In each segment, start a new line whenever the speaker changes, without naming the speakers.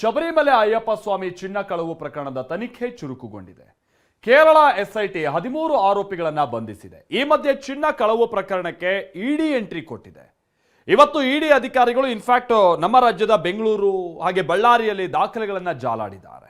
ಶಬರಿಮಲೆ ಅಯ್ಯಪ್ಪ ಸ್ವಾಮಿ ಚಿನ್ನ ಕಳವು ಪ್ರಕರಣದ ತನಿಖೆ ಚುರುಕುಗೊಂಡಿದೆ. ಕೇರಳ ಎಸ್ಐಟಿ 13 ಆರೋಪಿಗಳನ್ನ ಬಂಧಿಸಿದೆ. ಈ ಮಧ್ಯೆ ಚಿನ್ನ ಕಳವು ಪ್ರಕರಣಕ್ಕೆ ಇಡಿ ಎಂಟ್ರಿ ಕೊಟ್ಟಿದೆ. ಇವತ್ತು ಇಡಿ ಅಧಿಕಾರಿಗಳು ಇನ್ಫ್ಯಾಕ್ಟ್ ನಮ್ಮ ರಾಜ್ಯದ ಬೆಂಗಳೂರು ಹಾಗೆ ಬಳ್ಳಾರಿಯಲ್ಲಿ ದಾಖಲೆಗಳನ್ನ ಜಾಲಾಡಿದ್ದಾರೆ.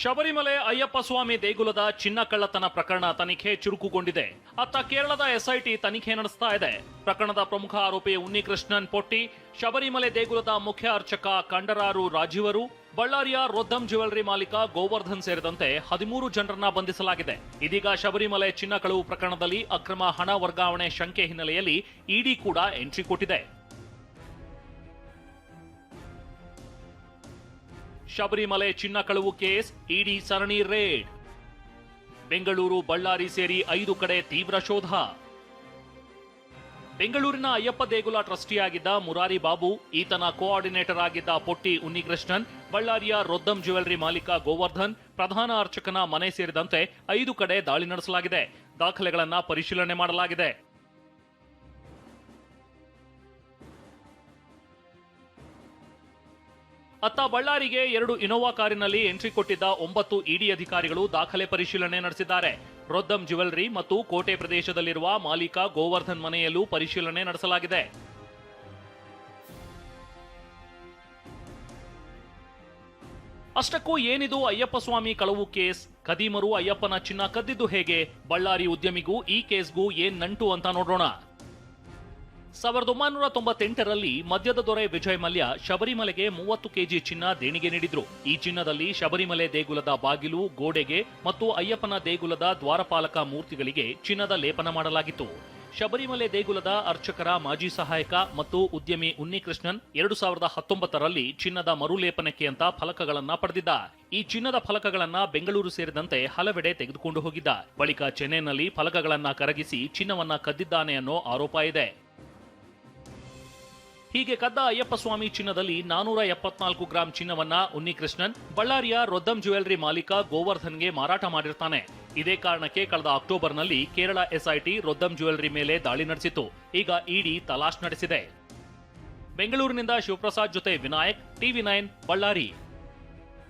ಶಬರಿಮಲೆ ಅಯ್ಯಪ್ಪ ಸ್ವಾಮಿ ದೇಗುಲದ ಚಿನ್ನ ಕಳ್ಳತನ ಪ್ರಕರಣ ತನಿಖೆ ಚುರುಕುಗೊಂಡಿದೆ. ಅತ್ತ ಕೇರಳದ ಎಸ್ಐಟಿ ತನಿಖೆ ನಡೆಸ್ತಾ ಇದೆ. ಪ್ರಕರಣದ ಪ್ರಮುಖ ಆರೋಪಿ ಉನ್ನಿಕೃಷ್ಣನ್ ಪೊಟ್ಟಿ, ಶಬರಿಮಲೆ ದೇಗುಲದ ಮುಖ್ಯ ಅರ್ಚಕ ಕಂಡರಾರು ರಾಜೀವರು, ಬಳ್ಳಾರಿಯ ರೊದ್ದಂ ಜ್ಯುವೆಲರಿ ಮಾಲೀಕ ಗೋವರ್ಧನ್ ಸೇರಿದಂತೆ 13 ಜನರನ್ನ ಬಂಧಿಸಲಾಗಿದೆ. ಇದೀಗ ಶಬರಿಮಲೆ ಚಿನ್ನ ಕಳವು ಪ್ರಕರಣದಲ್ಲಿ ಅಕ್ರಮ ಹಣ ವರ್ಗಾವಣೆ ಶಂಕೆ ಹಿನ್ನೆಲೆಯಲ್ಲಿ ಇಡಿ ಕೂಡ ಎಂಟ್ರಿ ಕೊಟ್ಟಿದೆ. ಶಬರಿಮಲೆ ಚಿನ್ನ ಕಳವು ಕೇಸ್, ಇಡಿ ಸರಣಿ ರೇಡ್. ಬೆಂಗಳೂರು, ಬಳ್ಳಾರಿ ಸೇರಿ 5 ಕಡೆ ತೀವ್ರ ಶೋಧ. ಬೆಂಗಳೂರಿನ ಅಯ್ಯಪ್ಪ ದೇಗುಲ ಟ್ರಸ್ಟಿಯಾಗಿದ್ದ ಮುರಾರಿ ಬಾಬು, ಈತನ ಕೋಆರ್ಡಿನೇಟರ್ ಆಗಿದ್ದ ಪೊಟ್ಟಿ ಉನ್ನಿಕೃಷ್ಣನ್, ಬಳ್ಳಾರಿಯ ರೊದ್ದಂ ಜ್ಯುವೆಲರಿ ಮಾಲೀಕ ಗೋವರ್ಧನ್, ಪ್ರಧಾನ ಅರ್ಚಕನ ಮನೆ ಸೇರಿದಂತೆ 5 ಕಡೆ ದಾಳಿ ನಡೆಸಲಾಗಿದೆ. ದಾಖಲೆಗಳನ್ನ ಪರಿಶೀಲನೆ ಮಾಡಲಾಗಿದೆ. ಅತ್ತ ಬಳ್ಳಾರಿಗೆ 2 ಇನೋವಾ ಕಾರಿನಲ್ಲಿ ಎಂಟ್ರಿ ಕೊಟ್ಟಿದ್ದ 9 ಇಡಿ ಅಧಿಕಾರಿಗಳು ದಾಖಲೆ ಪರಿಶೀಲನೆ ನಡೆಸಿದ್ದಾರೆ. ರೊದ್ದಂ ಜ್ಯುವೆಲರಿ ಮತ್ತು ಕೋಟೆ ಪ್ರದೇಶದಲ್ಲಿರುವ ಮಾಲೀಕ ಗೋವರ್ಧನ್ ಮನೆಯಲ್ಲೂ ಪರಿಶೀಲನೆ ನಡೆಸಲಾಗಿದೆ. ಅಷ್ಟಕ್ಕೂ ಏನಿದು ಅಯ್ಯಪ್ಪ ಸ್ವಾಮಿ ಕಳವು ಕೇಸ್? ಖದೀಮರು ಅಯ್ಯಪ್ಪನ ಚಿನ್ನ ಕದ್ದಿದ್ದು ಹೇಗೆ? ಬಳ್ಳಾರಿ ಉದ್ಯಮಿಗೂ ಈ ಕೇಸ್ಗೂ ಏನ್ ನಂಟು ಅಂತ ನೋಡೋಣ. 1998ರಲ್ಲಿ ಮದ್ಯದ ದೊರೆ ವಿಜಯ್ ಮಲ್ಯ ಶಬರಿಮಲೆಗೆ 30 ಕೆಜಿ ಚಿನ್ನ ದೇಣಿಗೆ ನೀಡಿದ್ರು. ಈ ಚಿನ್ನದಲ್ಲಿ ಶಬರಿಮಲೆ ದೇಗುಲದ ಬಾಗಿಲು, ಗೋಡೆಗೆ ಮತ್ತು ಅಯ್ಯಪ್ಪನ ದೇಗುಲದ ದ್ವಾರಪಾಲಕ ಮೂರ್ತಿಗಳಿಗೆ ಚಿನ್ನದ ಲೇಪನ ಮಾಡಲಾಗಿತ್ತು. ಶಬರಿಮಲೆ ದೇಗುಲದ ಅರ್ಚಕರ ಮಾಜಿ ಸಹಾಯಕ ಮತ್ತು ಉದ್ಯಮಿ ಉನ್ನಿಕೃಷ್ಣನ್ 2019ರಲ್ಲಿ ಚಿನ್ನದ ಮರುಲೇಪನಕ್ಕೆ ಅಂತ ಫಲಕಗಳನ್ನ ಪಡೆದಿದ್ದ. ಈ ಚಿನ್ನದ ಫಲಕಗಳನ್ನ ಬೆಂಗಳೂರು ಸೇರಿದಂತೆ ಹಲವೆಡೆ ತೆಗೆದುಕೊಂಡು ಹೋಗಿದ್ದ. ಬಳಿಕ ಚೆನ್ನೈನಲ್ಲಿ ಫಲಕಗಳನ್ನ ಕರಗಿಸಿ ಚಿನ್ನವನ್ನ ಕದ್ದಿದ್ದಾನೆ ಅನ್ನೋ ಆರೋಪ ಇದೆ. ಹೀಗೆ ಕದ್ದ ಅಯ್ಯಪ್ಪ ಸ್ವಾಮಿ ಚಿನ್ನದಲ್ಲಿ 474 ಗ್ರಾಂ ಚಿನ್ನವನ್ನ ಉನ್ನಿಕೃಷ್ಣನ್ ಬಳ್ಳಾರಿಯ ರೊದ್ದಂ ಜ್ಯುವೆಲರಿ ಮಾಲೀಕ ಗೋವರ್ಧನ್ಗೆ ಮಾರಾಟ ಮಾಡಿರ್ತಾನೆ. ಇದೇ ಕಾರಣಕ್ಕೆ ಕಳೆದ ಅಕ್ಟೋಬರ್ನಲ್ಲಿ ಕೇರಳ ಎಸ್ಐಟಿ ರೊದ್ದಂ ಜ್ಯುವೆಲರಿ ಮೇಲೆ ದಾಳಿ ನಡೆಸಿತ್ತು. ಈಗ ಇಡಿ ತಲಾಶ್ ನಡೆಸಿದೆ. ಬೆಂಗಳೂರಿನಿಂದ ಶಿವಪ್ರಸಾದ್ ಜೊತೆ ವಿನಾಯಕ್, ಟಿವಿ9 ಬಳ್ಳಾರಿ.